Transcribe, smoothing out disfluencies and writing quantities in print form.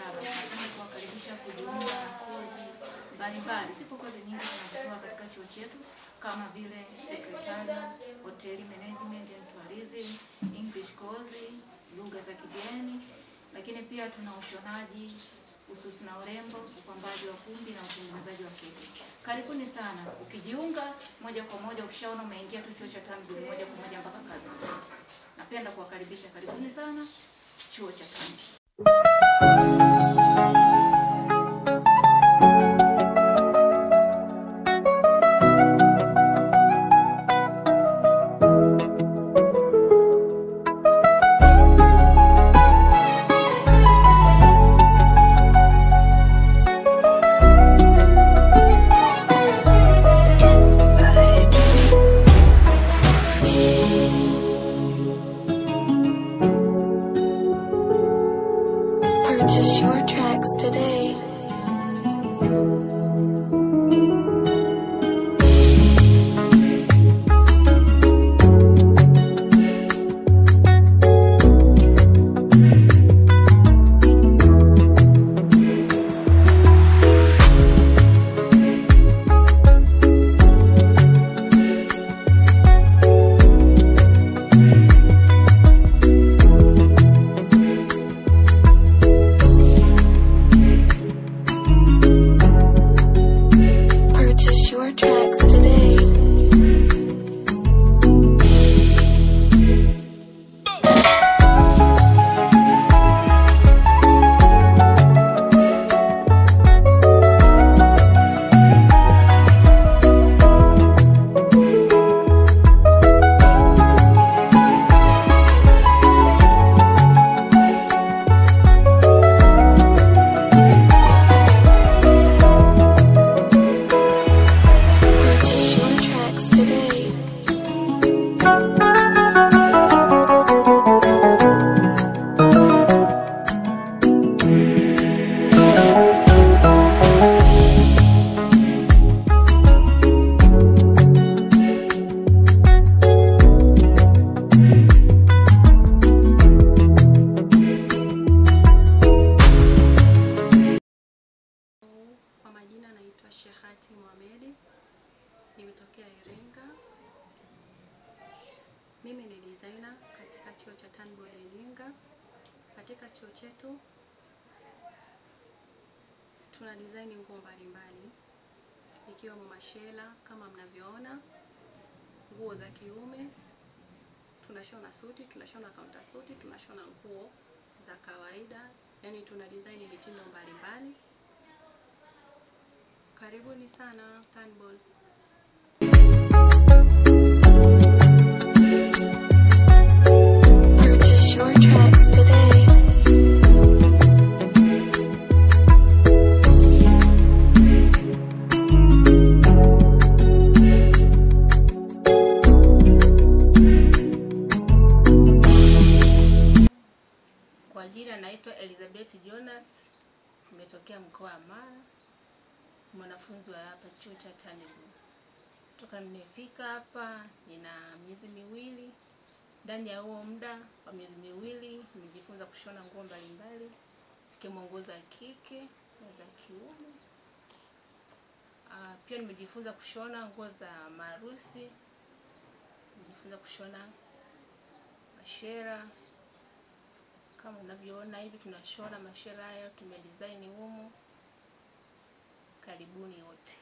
Kuwakaribisha kujiunga na kozi mbalimbali. Zipo kozi nyingi tunazitoa katika chuo chetu kama vile Secretarial, Hotel Management and Tourism, English course, lugha za kigeni, lakini pia tuna ushonaji, ususi na urembo, upambaji wa kumbi na utengenezaji wa keki. Karibuni sana. Ukijiunga moja kwa moja, ukishaona umeingia tu chuo cha Turnbull moja kwa moja mpaka kazi. Napenda kuwakaribisha. Karibuni sana chuo cha Turnbull. Purchase your tracks today. Shehati Mohamed, nimetokea Iringa. Mimi ni designer katika chuo cha Turnbull Iringa. Katika chuo chetu tuna design nguo mbalimbali ikiwa mashela kama mnavyoona, nguo za kiume, tunashona suti, tunashona counter suti, tunashona nguo za kawaida, yani tuna design mitindo mbalimbali. Karibuni sana Turnbull. Purchase your tracks today. Kwa jina naitwa Elizabeth Jonas, nimetokea mkoa wa Mara. Mwanafunzi wa hapa chuo cha Turnbull. Toka nimefika hapa nina miezi miwili. Ndani ya huo muda wa miezi miwili nimejifunza kushona nguo mbalimbali, zikiwemo nguo za kike na za kiume. Pia nimejifunza kushona nguo za maharusi, nimejifunza kushona mashera. Kama unavyoona hivi tunashona mashera haya, tumedesign humu. Karibuni wote.